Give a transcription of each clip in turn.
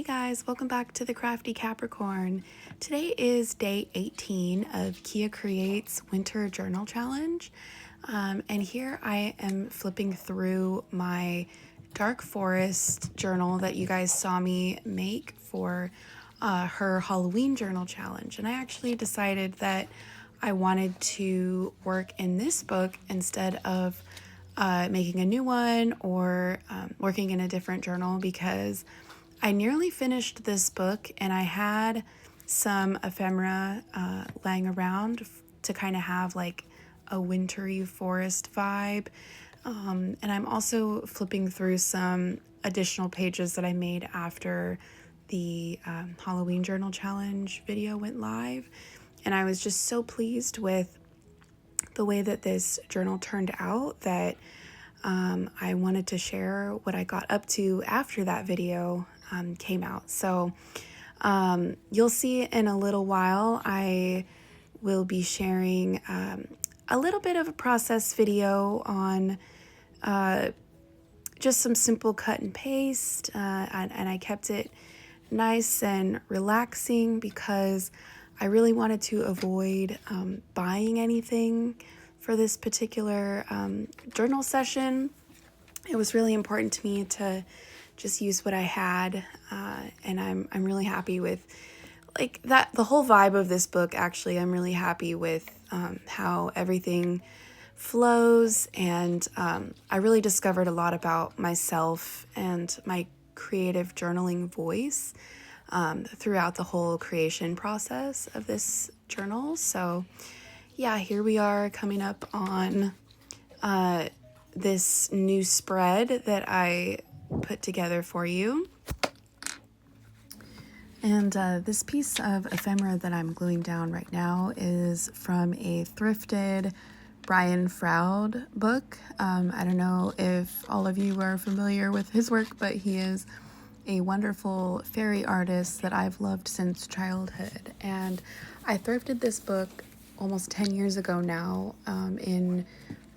Hey guys, welcome back to the Crafty Capricorn. Today is day 18 of Kia Creates Winter Journal Challenge. And here I am flipping through my Dark Forest journal that you guys saw me make for her Halloween journal challenge. And I actually decided that I wanted to work in this book instead of making a new one or working in a different journal, because I nearly finished this book and I had some ephemera laying around to kind of have like a wintry forest vibe. And I'm also flipping through some additional pages that I made after the Halloween Journal Challenge video went live. And I was just so pleased with the way that this journal turned out that I wanted to share what I got up to after that video came out. So you'll see in a little while, I will be sharing a little bit of a process video on just some simple cut and paste, and I kept it nice and relaxing because I really wanted to avoid buying anything for this particular journal session. It was really important to me to just use what I had, and I'm really happy with like that, the whole vibe of this book. Actually, I'm really happy with how everything flows, and I really discovered a lot about myself and my creative journaling voice throughout the whole creation process of this journal. So yeah, here we are coming up on this new spread that I put together for you. And this piece of ephemera that I'm gluing down right now is from a thrifted Brian Froud book. I don't know if all of you are familiar with his work, but he is a wonderful fairy artist that I've loved since childhood. And I thrifted this book almost 10 years ago now, in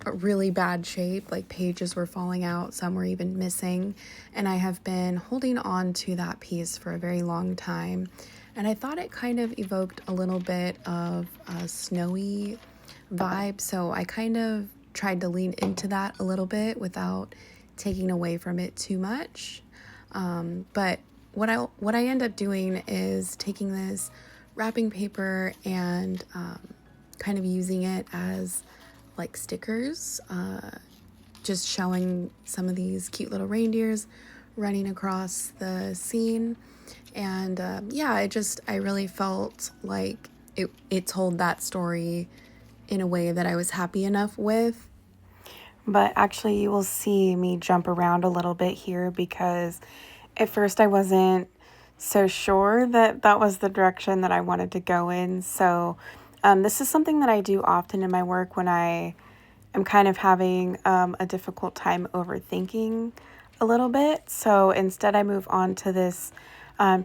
a really bad shape. Like, pages were falling out, some were even missing, and I have been holding on to that piece for a very long time. And I thought it kind of evoked a little bit of a snowy vibe, so I kind of tried to lean into that a little bit without taking away from it too much. But what I end up doing is taking this wrapping paper and kind of using it as like stickers, just showing some of these cute little reindeers running across the scene. And yeah, I really felt like it told that story in a way that I was happy enough with. But actually, you will see me jump around a little bit here because at first I wasn't so sure that that was the direction that I wanted to go in. So this is something that I do often in my work when I am kind of having a difficult time overthinking a little bit. So instead I move on to this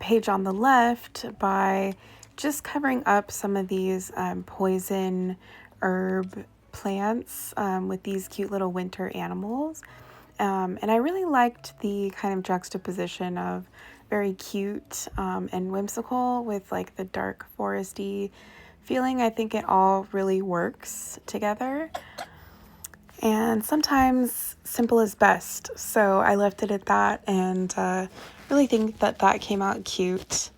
page on the left by just covering up some of these poison herb plants with these cute little winter animals. And I really liked the kind of juxtaposition of very cute and whimsical with like the dark foresty feeling. I think it all really works together. And sometimes simple is best. So I left it at that, and really think that that came out cute.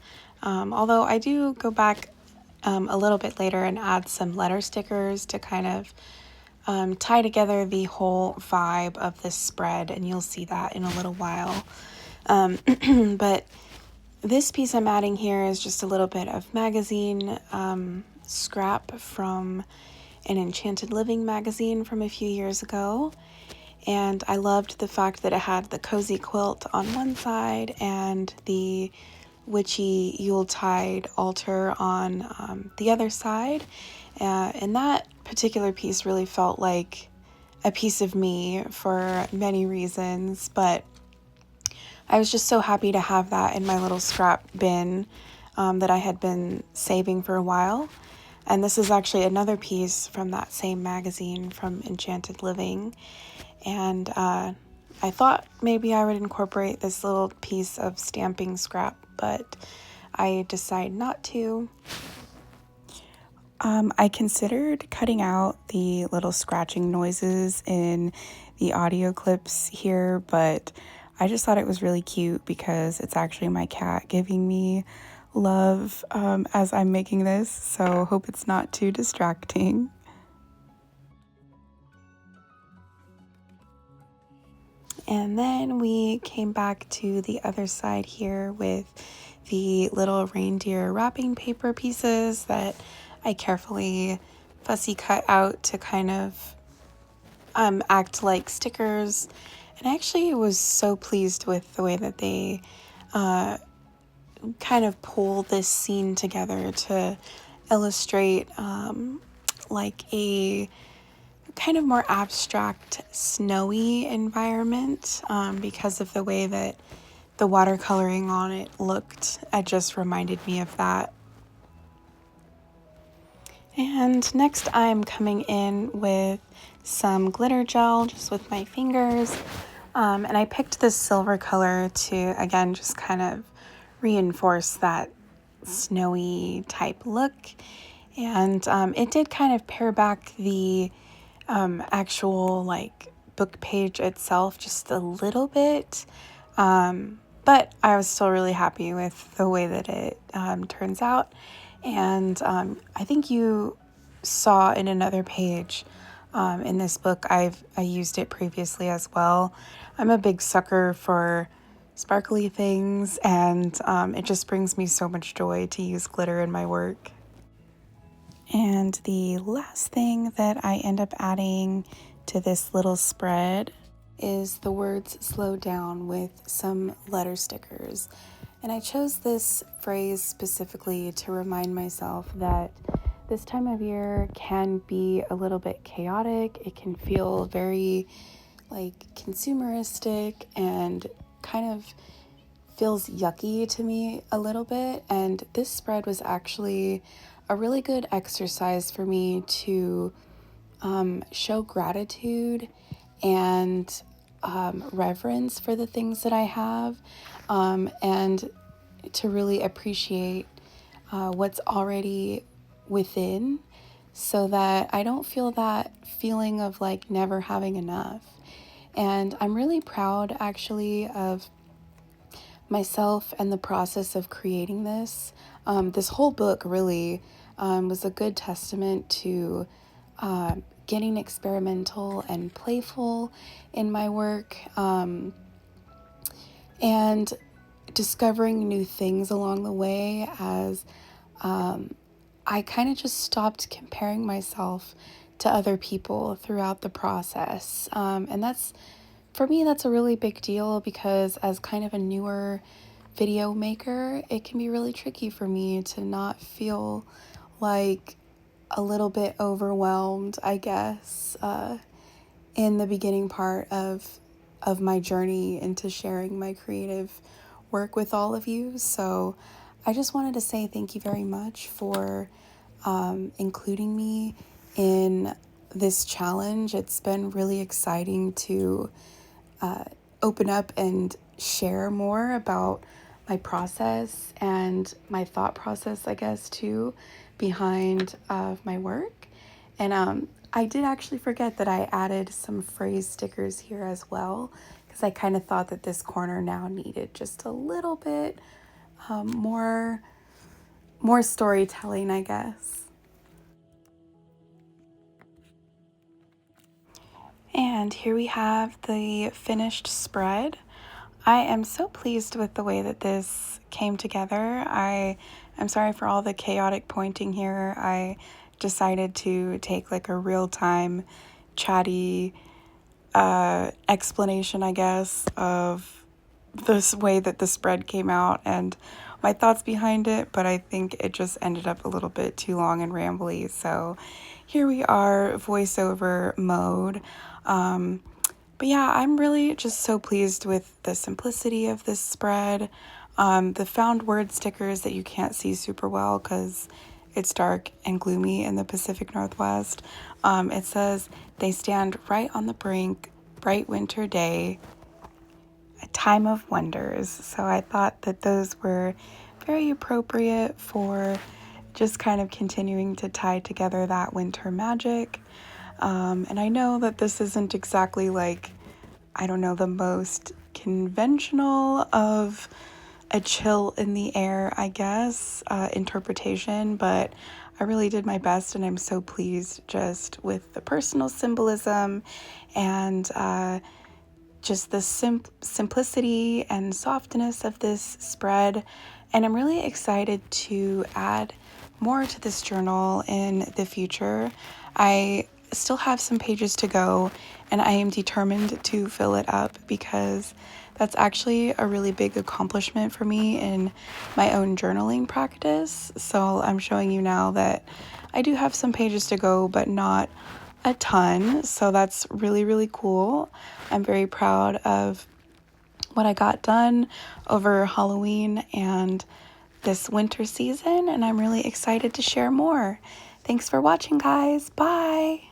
Although I do go back a little bit later and add some letter stickers to kind of tie together the whole vibe of this spread, and you'll see that in a little while. But this piece I'm adding here is just a little bit of magazine scrap from an Enchanted Living magazine from a few years ago. And I loved the fact that it had the cozy quilt on one side and the witchy Yuletide altar on the other side. And that particular piece really felt like a piece of me for many reasons, but I was just so happy to have that in my little scrap bin that I had been saving for a while. And this is actually another piece from that same magazine from Enchanted Living. And I thought maybe I would incorporate this little piece of stamping scrap, but I decided not to. I considered cutting out the little scratching noises in the audio clips here, but I just thought it was really cute because it's actually my cat giving me love as I'm making this, so hope it's not too distracting. And then we came back to the other side here with the little reindeer wrapping paper pieces that I carefully fussy cut out to kind of act like stickers. And I actually was so pleased with the way that they kind of pull this scene together to illustrate like a kind of more abstract, snowy environment because of the way that the watercoloring on it looked. It just reminded me of that. And next I'm coming in with some glitter gel just with my fingers. And I picked this silver color to, again, just kind of reinforce that snowy type look. And it did kind of pare back the actual like book page itself just a little bit. But I was still really happy with the way that it turns out. And I think you saw in another page in this book, I used it previously as well. I'm a big sucker for sparkly things, and it just brings me so much joy to use glitter in my work. And the last thing that I end up adding to this little spread is the words "slow down" with some letter stickers. And I chose this phrase specifically to remind myself that this time of year can be a little bit chaotic. It can feel very like consumeristic and kind of feels yucky to me a little bit. And this spread was actually a really good exercise for me to show gratitude and reverence for the things that I have, and to really appreciate what's already within, so that I don't feel that feeling of like never having enough. And I'm really proud actually of myself and the process of creating this. This whole book really was a good testament to getting experimental and playful in my work, and discovering new things along the way as I kind of just stopped comparing myself to other people throughout the process. And that's, for me, that's a really big deal because as kind of a newer video maker, it can be really tricky for me to not feel like a little bit overwhelmed, I guess, in the beginning part of my journey into sharing my creative work with all of you. So I just wanted to say thank you very much for including me in this challenge. It's been really exciting to open up and share more about my process and my thought process, I guess, too, behind my work. And I did actually forget that I added some phrase stickers here as well, because I kind of thought that this corner now needed just a little bit more storytelling, I guess. And here we have the finished spread. I am so pleased with the way that this came together. I am sorry for all the chaotic pointing here. I decided to take like a real-time chatty explanation, I guess, of this way that the spread came out and my thoughts behind it, but I think it just ended up a little bit too long and rambly. So here we are, voiceover mode. But yeah, I'm really just so pleased with the simplicity of this spread. The found word stickers that you can't see super well because it's dark and gloomy in the Pacific Northwest. It says, "They stand right on the brink, bright winter day. time of wonders. So I thought that those were very appropriate for just kind of continuing to tie together that winter magic. And I know that this isn't exactly like, I don't know, the most conventional of a chill in the air, I guess, interpretation, but I really did my best, and I'm so pleased just with the personal symbolism and just the simplicity and softness of this spread. And I'm really excited to add more to this journal in the future. I still have some pages to go, and I am determined to fill it up because that's actually a really big accomplishment for me in my own journaling practice. So I'm showing you now that I do have some pages to go, but not a ton. So that's really, really cool. I'm very proud of what I got done over Halloween and this winter season, and I'm really excited to share more. Thanks for watching, guys. Bye.